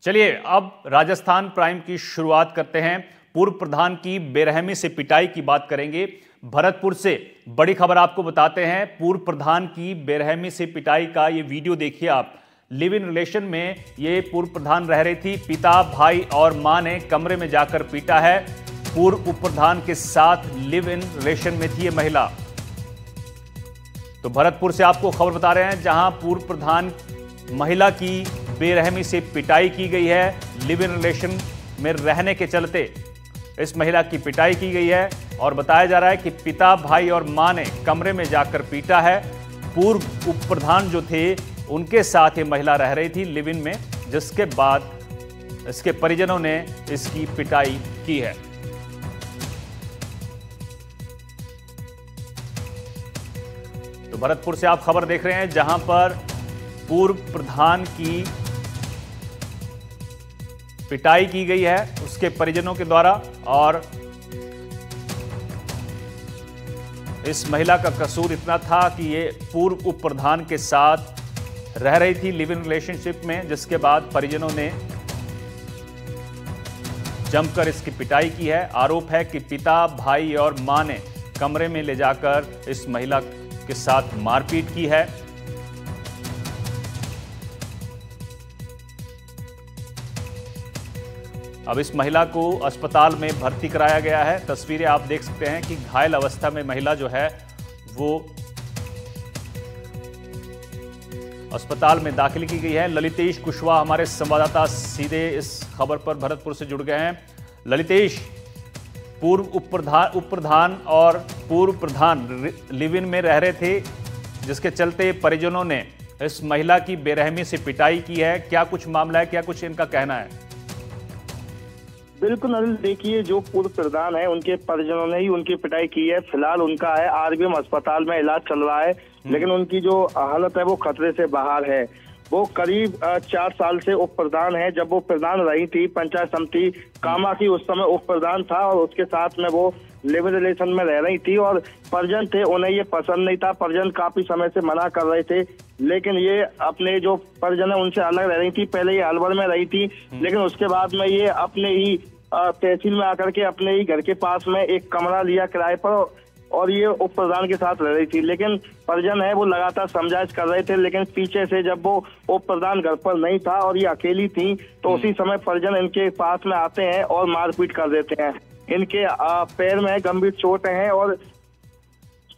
चलिए अब राजस्थान प्राइम की शुरुआत करते हैं। पूर्व प्रधान की बेरहमी से पिटाई की बात करेंगे। भरतपुर से बड़ी खबर आपको बताते हैं। पूर्व प्रधान की बेरहमी से पिटाई का ये वीडियो देखिए आप। लिव इन रिलेशन में ये पूर्व प्रधान रह रही थी। पिता, भाई और मां ने कमरे में जाकर पीटा है। पूर्व उप प्रधान के साथ लिव इन रिलेशन में थी ये महिला। तो भरतपुर से आपको खबर बता रहे हैं, जहां पूर्व प्रधान महिला की बेरहमी से पिटाई की गई है। लिव इन रिलेशन में रहने के चलते इस महिला की पिटाई की गई है और बताया जा रहा है कि पिता, भाई और मां ने कमरे में जाकर पीटा है। पूर्व उप प्रधान जो थे उनके साथ ये महिला रह रही थी लिव इन में, जिसके बाद इसके परिजनों ने इसकी पिटाई की है। तो भरतपुर से आप खबर देख रहे हैं, जहां पर पूर्व प्रधान की पिटाई की गई है उसके परिजनों के द्वारा। और इस महिला का कसूर इतना था कि ये पूर्व उप प्रधान के साथ रह रही थी लिव इन रिलेशनशिप में, जिसके बाद परिजनों ने जमकर इसकी पिटाई की है। आरोप है कि पिता, भाई और मां ने कमरे में ले जाकर इस महिला के साथ मारपीट की है। अब इस महिला को अस्पताल में भर्ती कराया गया है। तस्वीरें आप देख सकते हैं कि घायल अवस्था में महिला जो है वो अस्पताल में दाखिल की गई है। ललितेश कुशवाहा हमारे संवाददाता सीधे इस खबर पर भरतपुर से जुड़ गए हैं। ललितेश, पूर्व उप प्रधान और पूर्व प्रधान लिव इन में रह रहे थे, जिसके चलते परिजनों ने इस महिला की बेरहमी से पिटाई की है। क्या कुछ मामला है, क्या कुछ इनका कहना है? बिल्कुल अनिल, देखिए जो पूर्व प्रधान है उनके परिजनों ने ही उनकी पिटाई की है। फिलहाल उनका है आरबीएम अस्पताल में इलाज चल रहा है, लेकिन उनकी जो हालत है वो खतरे से बाहर है। वो करीब 4 साल से उप प्रधान है। जब वो प्रधान रही थी पंचायत समिति कामा की, उस समय उप प्रधान था और उसके साथ में वो लिव इन रिलेशन में रह रही थी और परिजन थे, उन्हें ये पसंद नहीं था। परिजन काफी समय से मना कर रहे थे, लेकिन ये अपने जो परिजन है उनसे अलग रह रही थी। पहले ये अलवर में रही थी, लेकिन उसके बाद में ये अपने ही तहसील में आकर के अपने ही घर के पास में एक कमरा लिया किराए पर और ये उप प्रधान के साथ रह रही थी। लेकिन परिजन है वो लगातार समझाइश कर रहे थे, लेकिन पीछे से जब वो उप प्रधान घर पर नहीं था और ये अकेली थी, तो उसी समय परिजन इनके पास में आते हैं और मारपीट कर देते हैं। इनके पैर में गंभीर चोटें हैं और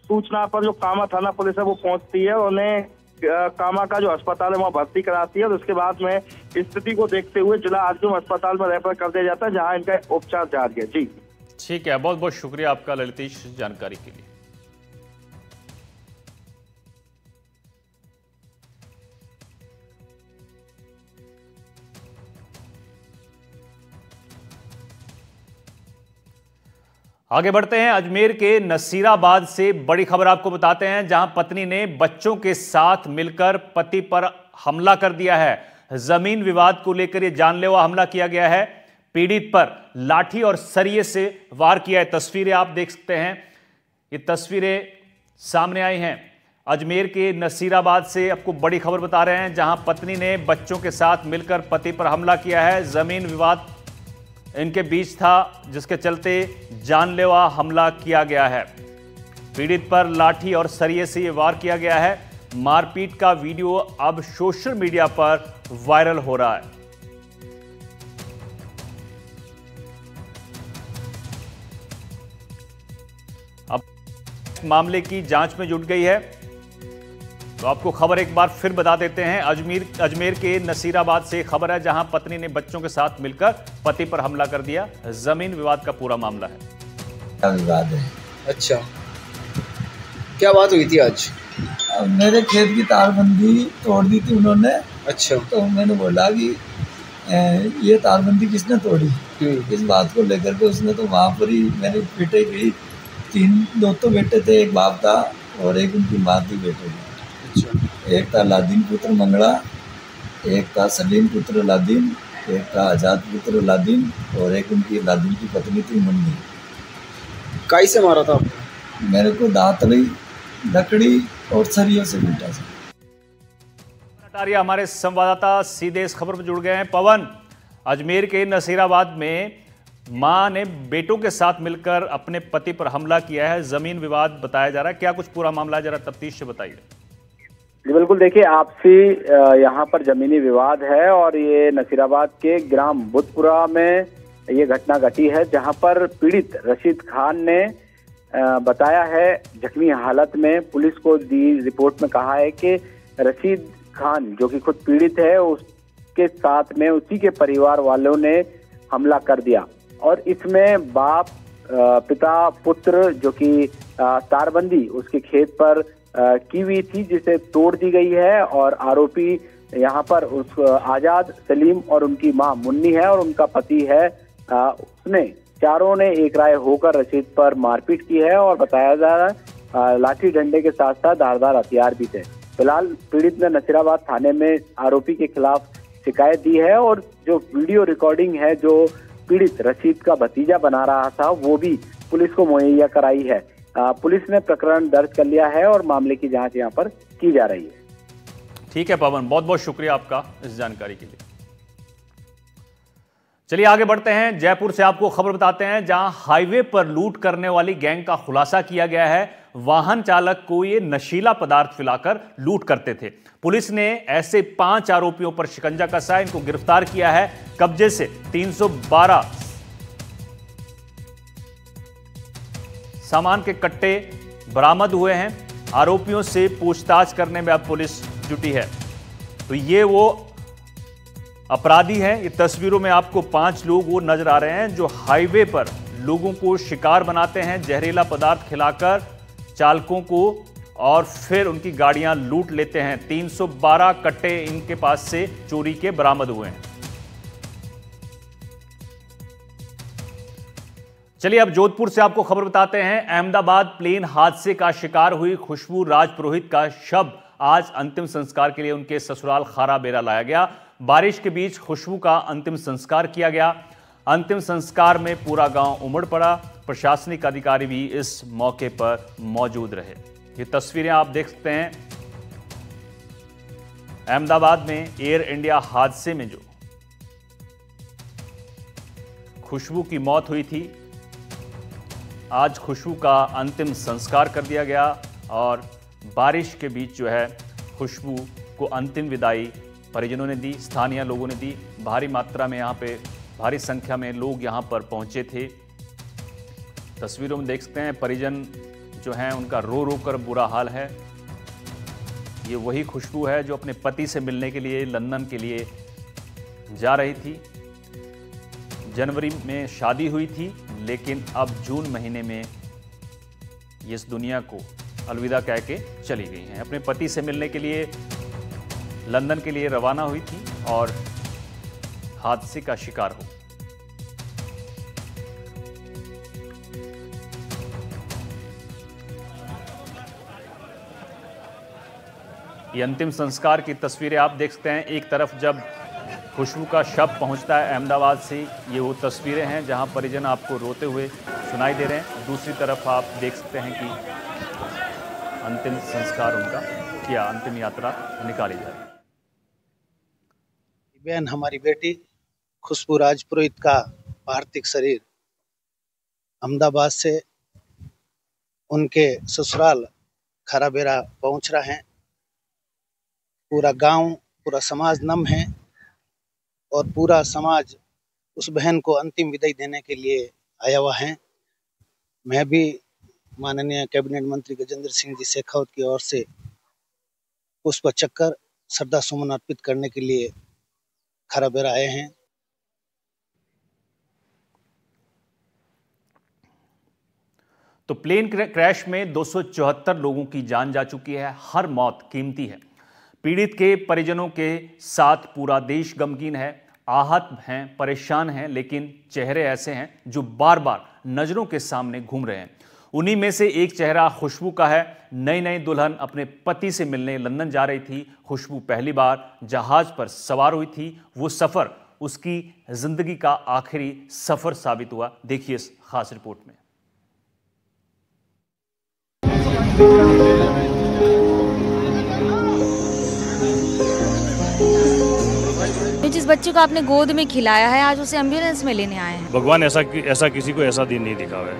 सूचना पर जो कामा थाना पुलिस है वो पहुंचती है, उन्हें कामा का जो अस्पताल है वहाँ भर्ती कराती है और उसके बाद में स्थिति को देखते हुए जिला आरबीएम अस्पताल में रेफर कर दिया जाता है, जहाँ इनका उपचार जारी है। जी ठीक है, बहुत बहुत शुक्रिया आपका ललितेश जानकारी के लिए। आगे बढ़ते हैं। अजमेर के नसीराबाद से बड़ी खबर आपको बताते हैं, जहां पत्नी ने बच्चों के साथ मिलकर पति पर हमला कर दिया है। जमीन विवाद को लेकर यह जानलेवा हमला किया गया है। पीड़ित पर लाठी और सरिये से वार किया है। तस्वीरें आप देख सकते हैं, ये तस्वीरें सामने आई हैं। अजमेर के नसीराबाद से आपको बड़ी खबर बता रहे हैं, जहां पत्नी ने बच्चों के साथ मिलकर पति पर हमला किया है। जमीन विवाद इनके बीच था, जिसके चलते जानलेवा हमला किया गया है। पीड़ित पर लाठी और सरिये से वार किया गया है। मारपीट का वीडियो अब सोशल मीडिया पर वायरल हो रहा है। अब मामले की जांच में जुट गई है। तो आपको खबर एक बार फिर बता देते हैं। अजमेर के नसीराबाद से खबर है, जहां पत्नी ने बच्चों के साथ मिलकर पति पर हमला कर दिया। जमीन विवाद का पूरा मामला है। क्या विवाद है? अच्छा, क्या बात हुई थी आज? मेरे खेत की तारबंदी तोड़ दी थी उन्होंने। अच्छा, तो मैंने बोला कि ये तारबंदी किसने तोड़ी? इस बात को लेकर के उसने तो वहाँ पर ही मैंने पिटाई की। दो तो बेटे थे, एक बाप था और एक उनकी माँ थी बेटे की। एक था लादीन पुत्र मंगड़ा, एक था सलीम पुत्र लादीन, एक था आजाद पुत्र लादीन और एक उनकी लादीन की पत्नी थी मुन्नी। काई से मारा था आपको? मेरे को दातरी, लकड़ी और सरियों से पीटा था। कटारिया हमारे संवाददाता सीधे इस खबर पर जुड़ गए हैं। पवन, अजमेर के नसीराबाद में मां ने बेटों के साथ मिलकर अपने पति पर हमला किया है। जमीन विवाद बताया जा रहा है, क्या कुछ पूरा मामला है, जरा तफ्तीश से बताइए। जी बिल्कुल, देखिए आपसी यहाँ पर जमीनी विवाद है और ये नसीराबाद के ग्राम बुधपुरा में ये घटना घटी है, जहाँ पर पीड़ित रशीद खान ने बताया है जख्मी हालत में। पुलिस को दी रिपोर्ट में कहा है कि रशीद खान जो कि खुद पीड़ित है, उसके साथ में उसी के परिवार वालों ने हमला कर दिया और इसमें बाप, पिता, पुत्र जो कि तारबंदी उसके खेत पर की हुई थी, जिसे तोड़ दी गई है और आरोपी यहाँ पर उस आजाद, सलीम और उनकी मां मुन्नी है और उनका पति है। उसने चारों ने एक राय होकर रशीद पर मारपीट की है और बताया जा रहा है लाठी डंडे के साथ साथ धारदार हथियार भी थे। फिलहाल पीड़ित ने नसीराबाद थाने में आरोपी के खिलाफ शिकायत दी है और जो वीडियो रिकॉर्डिंग है जो पीड़ित रशीद का भतीजा बना रहा था वो भी पुलिस को मुहैया कराई है। पुलिस ने प्रकरण दर्ज कर लिया है और मामले की जांच यहां पर की जा रही है। ठीक है पवन, बहुत बहुत शुक्रिया आपका इस जानकारी के लिए। चलिए आगे बढ़ते हैं। जयपुर से आपको खबर बताते हैं, जहां हाईवे पर लूट करने वाली गैंग का खुलासा किया गया है। वाहन चालक को ये नशीला पदार्थ पिलाकर लूट करते थे। पुलिस ने ऐसे 5 आरोपियों पर शिकंजा कसा है, इनको गिरफ्तार किया है। कब्जे से 312 सामान के कट्टे बरामद हुए हैं। आरोपियों से पूछताछ करने में अब पुलिस जुटी है। तो ये वो अपराधी हैं। ये तस्वीरों में आपको 5 लोग वो नजर आ रहे हैं जो हाईवे पर लोगों को शिकार बनाते हैं, जहरीला पदार्थ खिलाकर चालकों को, और फिर उनकी गाड़ियां लूट लेते हैं। 312 कट्टे इनके पास से चोरी के बरामद हुए हैं। चलिए अब जोधपुर से आपको खबर बताते हैं। अहमदाबाद प्लेन हादसे का शिकार हुई खुशबू राजपुरोहित का शव आज अंतिम संस्कार के लिए उनके ससुराल खारा बेरा लाया गया। बारिश के बीच खुशबू का अंतिम संस्कार किया गया। अंतिम संस्कार में पूरा गांव उमड़ पड़ा। प्रशासनिक अधिकारी भी इस मौके पर मौजूद रहे। ये तस्वीरें आप देख सकते हैं अहमदाबाद में एयर इंडिया हादसे में जो खुशबू की मौत हुई थी, आज खुशबू का अंतिम संस्कार कर दिया गया और बारिश के बीच जो है खुशबू को अंतिम विदाई परिजनों ने दी, स्थानीय लोगों ने दी। भारी मात्रा में यहाँ पे भारी संख्या में लोग यहाँ पर पहुँचे थे। तस्वीरों में देख सकते हैं परिजन जो हैं उनका रो रो कर बुरा हाल है। ये वही खुशबू है जो अपने पति से मिलने के लिए लंदन के लिए जा रही थी। जनवरी में शादी हुई थी, लेकिन अब जून महीने में इस दुनिया को अलविदा कह के चली गई हैं। अपने पति से मिलने के लिए लंदन के लिए रवाना हुई थी और हादसे का शिकार हो। ये अंतिम संस्कार की तस्वीरें आप देख सकते हैं। एक तरफ जब खुशबू का शव पहुंचता है अहमदाबाद से, ये वो तस्वीरें हैं जहां परिजन आपको रोते हुए सुनाई दे रहे हैं। दूसरी तरफ आप देख सकते हैं कि अंतिम संस्कार उनका किया, अंतिम यात्रा निकाली जा रही है। बहन हमारी बेटी खुशबू राजपुरोहित का पार्थिव शरीर अहमदाबाद से उनके ससुराल खराबेरा पहुंच रहा है। पूरा गांव, पूरा समाज नम है और पूरा समाज उस बहन को अंतिम विदाई देने के लिए आया हुआ है। मैं भी माननीय कैबिनेट मंत्री गजेंद्र सिंह जी शेखावत की ओर से पुष्प चक्कर श्रद्धा सुमन अर्पित करने के लिए खराबेरा आए हैं। तो प्लेन क्रैश में 274 लोगों की जान जा चुकी है। हर मौत कीमती है। पीड़ित के परिजनों के साथ पूरा देश गमगीन है, आहत हैं, परेशान हैं, लेकिन चेहरे ऐसे हैं जो बार बार नजरों के सामने घूम रहे हैं। उन्हीं में से एक चेहरा खुशबू का है। नई नई दुल्हन अपने पति से मिलने लंदन जा रही थी। खुशबू पहली बार जहाज पर सवार हुई थी। वो सफर उसकी जिंदगी का आखिरी सफर साबित हुआ। देखिए इस खास रिपोर्ट में। मैं जिस जिस बच्चे को आपने गोद में खिलाया है, आज उसे एम्बुलेंस में लेने आए हैं। भगवान ऐसा किसी को ऐसा दिन नहीं दिखावा है।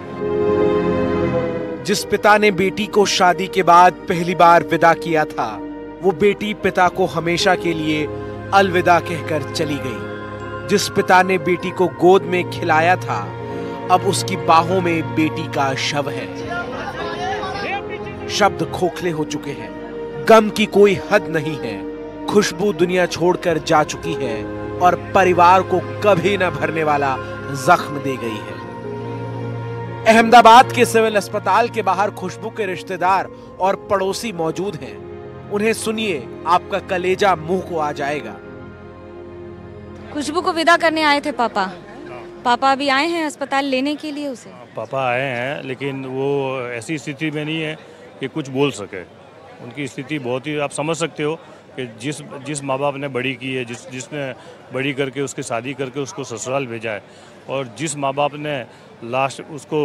जिस पिता ने बेटी को शादी के बाद पहली बार विदा किया था, वो बेटी पिता को हमेशा के लिए अलविदा कहकर चली गई। जिस पिता ने बेटी को गोद में खिलाया था, अब उसकी बाहों में बेटी का शव है। शब्द खोखले हो चुके हैं, गम की कोई हद नहीं है। खुशबू दुनिया छोड़कर जा चुकी है और परिवार को कभी न भरने वाला जख्म दे गई है। अहमदाबाद के सिविल अस्पताल के बाहर खुशबू के रिश्तेदार और पड़ोसी मौजूद हैं। उन्हें सुनिए, आपका कलेजा मुंह को आ जाएगा। खुशबू को विदा करने आए थे पापा। पापा अभी आए हैं अस्पताल लेने के लिए उसे। पापा आए हैं, लेकिन वो ऐसी स्थिति में नहीं है कि कुछ बोल सके। उनकी स्थिति बहुत ही, आप समझ सकते हो कि जिस माँ बाप ने बड़ी की है, जिसने बड़ी करके उसकी शादी करके उसको ससुराल भेजा है, और जिस माँ बाप ने लास्ट उसको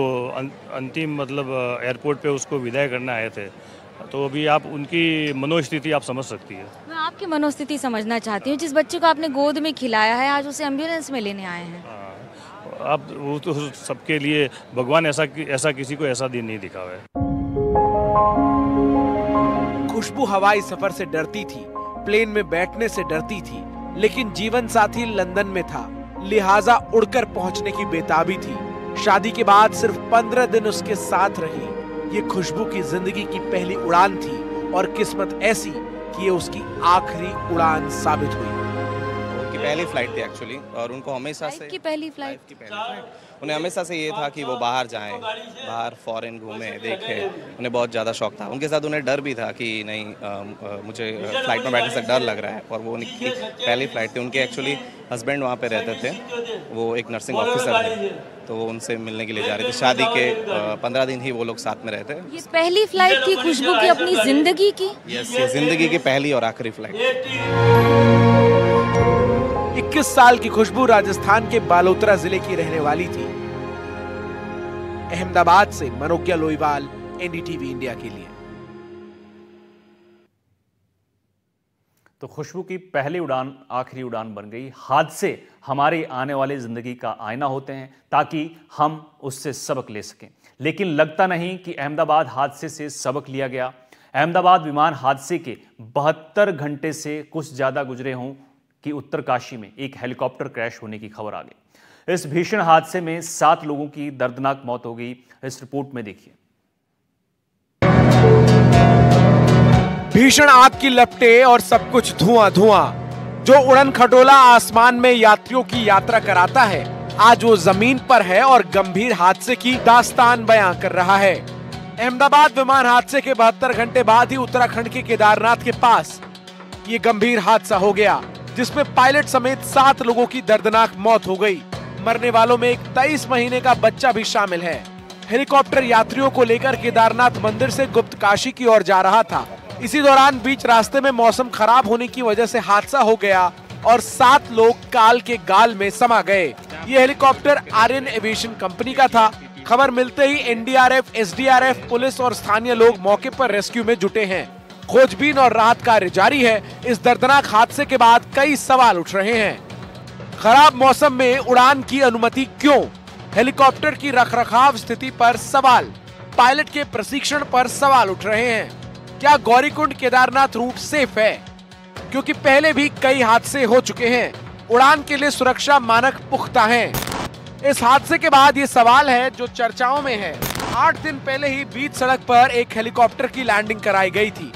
अंतिम मतलब एयरपोर्ट पे उसको विदाई करना आए थे, तो अभी आप उनकी मनोस्थिति आप समझ सकती है। मैं आपकी मनोस्थिति समझना चाहती हूँ। जिस बच्चे को आपने गोद में खिलाया है, आज उसे एम्बुलेंस में लेने आए हैं। अब वो तो सबके लिए भगवान ऐसा किसी को ऐसा दिन नहीं दिखावा है। खुशबू हवाई सफर से डरती थी, प्लेन में बैठने से डरती थी, लेकिन जीवन साथी लंदन में था, लिहाजा उड़कर पहुंचने की बेताबी थी। शादी के बाद सिर्फ 15 दिन उसके साथ रही। ये खुशबू की जिंदगी की पहली उड़ान थी और किस्मत ऐसी कि ये उसकी आखिरी उड़ान साबित हुई। उनकी पहली फ्लाइट थी एक्चुअली, और उनको हमेशा से पहली फ्लाइट उन्हें हमेशा से ये था कि वो बाहर जाएं, बाहर फॉरेन घूमें, देखें। उन्हें बहुत ज़्यादा शौक था। उनके साथ उन्हें डर भी था कि नहीं मुझे फ्लाइट में बैठने से डर लग रहा है, और वो उनकी पहली फ्लाइट थी। उनके एक्चुअली हस्बैंड वहाँ पे रहते थे, वो एक नर्सिंग ऑफिसर थे, तो वो उनसे मिलने के लिए जा रहे थे। शादी के 15 दिन ही वो लोग साथ में रहते। ये पहली फ्लाइट थी खुशबू की अपनी जिंदगी की। यस, ये जिंदगी की पहली और आखिरी फ्लाइट। 21 साल की खुशबू राजस्थान के बालोतरा जिले की रहने वाली थी। अहमदाबाद से मनोज्ञा लोईवाल, एनडीटीवी इंडिया के लिए। तो खुशबू की पहली उड़ान आखिरी उड़ान बन गई। हादसे हमारी आने वाली जिंदगी का आईना होते हैं ताकि हम उससे सबक ले सकें, लेकिन लगता नहीं कि अहमदाबाद हादसे से सबक लिया गया। अहमदाबाद विमान हादसे के 72 घंटे से कुछ ज्यादा गुजरे हों कि उत्तरकाशी में एक हेलीकॉप्टर क्रैश होने की खबर आ गई। इस भीषण हादसे में 7 लोगों की दर्दनाक मौत हो गई। इस रिपोर्ट में देखिए। भीषण आग की लपटें और सब कुछ धुआं धुआं। जो उड़न खटोला आसमान में यात्रियों की यात्रा कराता है, आज वो जमीन पर है और गंभीर हादसे की दास्तान बयां कर रहा है। अहमदाबाद विमान हादसे के 72 घंटे बाद ही उत्तराखंड के केदारनाथ के पास ये गंभीर हादसा हो गया, जिसमें पायलट समेत 7 लोगों की दर्दनाक मौत हो गई। मरने वालों में एक 23 महीने का बच्चा भी शामिल है। हेलीकॉप्टर यात्रियों को लेकर केदारनाथ मंदिर से गुप्तकाशी की ओर जा रहा था। इसी दौरान बीच रास्ते में मौसम खराब होने की वजह से हादसा हो गया और 7 लोग काल के गाल में समा गए। ये हेलीकॉप्टर आर्यन एविएशन कंपनी का था। खबर मिलते ही एनडीआरएफ, एसडीआरएफ, पुलिस और स्थानीय लोग मौके पर रेस्क्यू में जुटे हैं। खोजबीन और राहत कार्य जारी है। इस दर्दनाक हादसे के बाद कई सवाल उठ रहे हैं। खराब मौसम में उड़ान की अनुमति क्यों? हेलीकॉप्टर की रखरखाव स्थिति पर सवाल। पायलट के प्रशिक्षण पर सवाल उठ रहे हैं। क्या गौरीकुंड केदारनाथ रूट सेफ है? क्योंकि पहले भी कई हादसे हो चुके हैं। उड़ान के लिए सुरक्षा मानक पुख्ता हैं। इस हादसे के बाद ये सवाल है जो चर्चाओं में है। 8 दिन पहले ही बीच सड़क पर एक हेलीकॉप्टर की लैंडिंग कराई गई थी।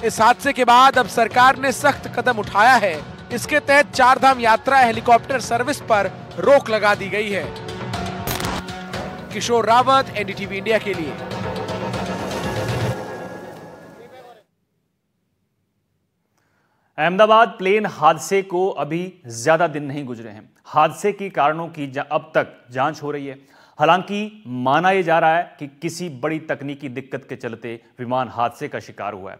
इस हादसे के बाद अब सरकार ने सख्त कदम उठाया है। इसके तहत 4 धाम यात्रा हेलीकॉप्टर सर्विस पर रोक लगा दी गई है। किशोर रावत, एनडीटीवी इंडिया के लिए। अहमदाबाद प्लेन हादसे को अभी ज्यादा दिन नहीं गुजरे हैं। हादसे की कारणों की अब तक जांच हो रही है। हालांकि माना यह जा रहा है कि किसी बड़ी तकनीकी दिक्कत के चलते विमान हादसे का शिकार हुआ है।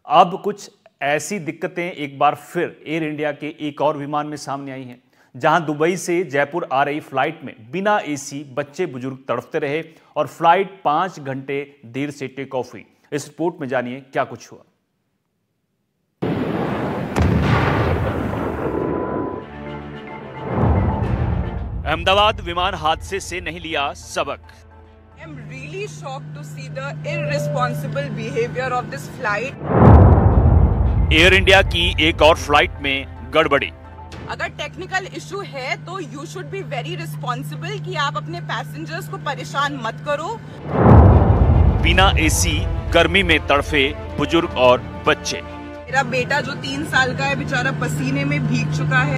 अब कुछ ऐसी दिक्कतें एक बार फिर एयर इंडिया के एक और विमान में सामने आई हैं, जहां दुबई से जयपुर आ रही फ्लाइट में बिना एसी बच्चे बुजुर्ग तड़पते रहे और फ्लाइट 5 घंटे देर से टेक ऑफ हुई। इस रिपोर्ट में जानिए क्या कुछ हुआ। अहमदाबाद विमान हादसे से नहीं लिया सबक। I'm really shocked to see the irresponsible behavior of this flight. Air India की एक और फ्लाइट में गड़बड़ी। अगर टेक्निकल इशू है तो you should be very responsible कि आप अपने पैसेंजर्स को परेशान मत करो। बिना एसी गर्मी में तड़फे बुजुर्ग और बच्चे। मेरा बेटा जो 3 साल का है बेचारा पसीने में भीग चुका है।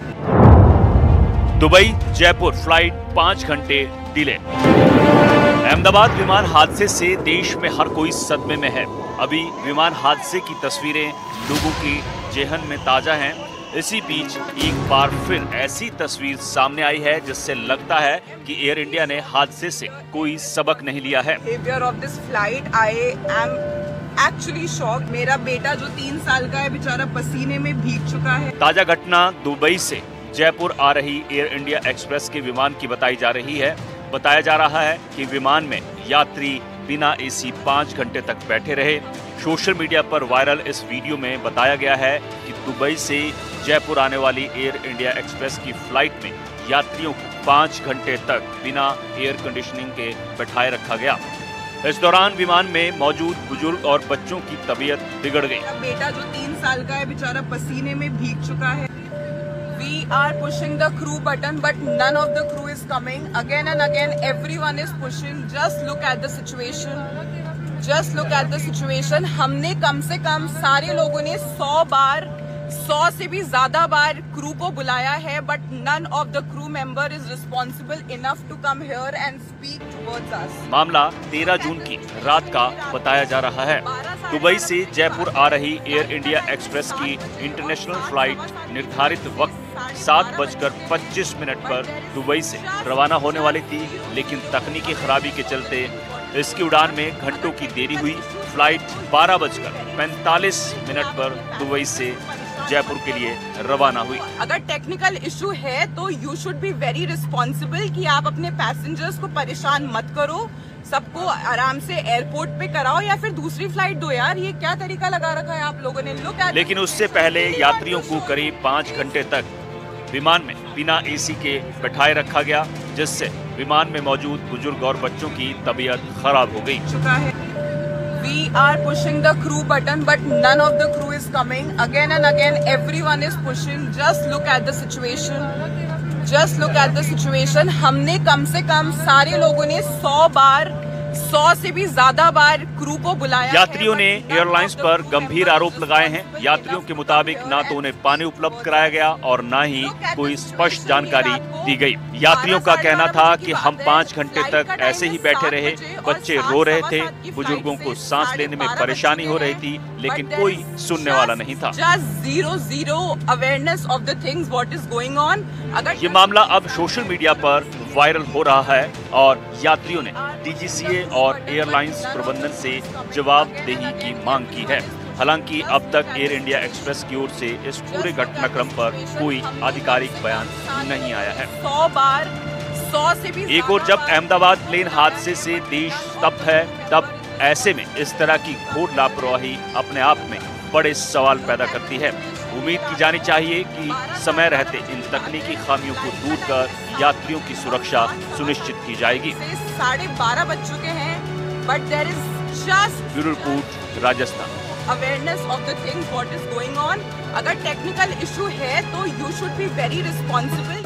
दुबई जयपुर फ्लाइट 5 घंटे डिले। अहमदाबाद विमान हादसे से देश में हर कोई सदमे में है। अभी विमान हादसे की तस्वीरें लोगों की जेहन में ताजा हैं। इसी बीच एक बार फिर ऐसी तस्वीर सामने आई है जिससे लगता है कि एयर इंडिया ने हादसे से कोई सबक नहीं लिया है। Behavior of this flight, I am actually shocked. मेरा बेटा जो 3 साल का है बेचारा पसीने में भीग चुका है। ताजा घटना दुबई से जयपुर आ रही एयर इंडिया एक्सप्रेस के विमान की बताई जा रही है। बताया जा रहा है कि विमान में यात्री बिना एसी 5 घंटे तक बैठे रहे। सोशल मीडिया पर वायरल इस वीडियो में बताया गया है कि दुबई से जयपुर आने वाली एयर इंडिया एक्सप्रेस की फ्लाइट में यात्रियों को 5 घंटे तक बिना एयर कंडीशनिंग के बैठाए रखा गया। इस दौरान विमान में मौजूद बुजुर्ग और बच्चों की तबीयत बिगड़ गई। बेटा जो 3 साल का है बेचारा पसीने में भीग चुका है। We are pushing the crew button, but none of the crew is coming. Again and again, everyone is pushing. Just look at the situation. Just look at the situation. हमने कम से कम सारे लोगों ने 100 से भी ज्यादा बार क्रू को बुलाया है, but none of the crew member is responsible enough to come here and speak towards us. मामला 13 जून की रात का बताया जा रहा है। दुबई से जयपुर आ रही एयर इंडिया एक्सप्रेस की इंटरनेशनल फ्लाइट निर्धारित वक्त 7:25 पर दुबई से रवाना होने वाली थी, लेकिन तकनीकी खराबी के चलते इसकी उड़ान में घंटों की देरी हुई। फ्लाइट 12:45 पर दुबई से जयपुर के लिए रवाना हुई। अगर टेक्निकल इशू है तो you should be very responsible कि आप अपने पैसेंजर्स को परेशान मत करो। सबको आराम से एयरपोर्ट पे कराओ या फिर दूसरी फ्लाइट दो। यार ये क्या तरीका लगा रखा है आप लोगों ने। लेकिन उससे पहले यात्रियों को करीब 5 घंटे तक विमान में बिना एसी के बैठाए रखा गया, जिससे विमान में मौजूद बुजुर्ग और बच्चों की तबीयत खराब हो गई। We are pushing the crew button, but none of the crew is coming. Again and again, everyone is pushing. Just look at the situation. Just look at the situation. हमने कम से कम सारे लोगों ने 100 से भी ज्यादा बार क्रू को बुलाया। यात्रियों ने एयरलाइंस पर गंभीर आरोप लगाए हैं। यात्रियों के मुताबिक ना तो उन्हें पानी उपलब्ध कराया गया और ना ही कोई स्पष्ट जानकारी दी गई। यात्रियों का कहना था कि हम 5 घंटे तक ऐसे ही बैठे रहे। बच्चे रो रहे थे, बुजुर्गों को सांस लेने में परेशानी हो रही थी, लेकिन कोई सुनने वाला नहीं था। zero awareness of the things what is going on. ये मामला अब सोशल मीडिया पर वायरल हो रहा है और यात्रियों ने DGCA और एयरलाइंस प्रबंधन से जवाबदेही की मांग की है। हालांकि अब तक एयर इंडिया एक्सप्रेस की ओर से इस पूरे घटनाक्रम पर कोई आधिकारिक बयान नहीं आया है। 100 से भी एक और जब अहमदाबाद प्लेन हादसे से देश स्तब्ध है, तब ऐसे में इस तरह की घोर लापरवाही अपने आप में बड़े सवाल पैदा करती है। उम्मीद की जानी चाहिए कि समय रहते इन तकनीकी खामियों को दूर कर यात्रियों की सुरक्षा सुनिश्चित की जाएगी। 12:30 बज चुके हैं, but there is just bureau report, Rajasthan. Awareness of the things what is going on. अगर टेक्निकल इशू है तो you should be very responsible.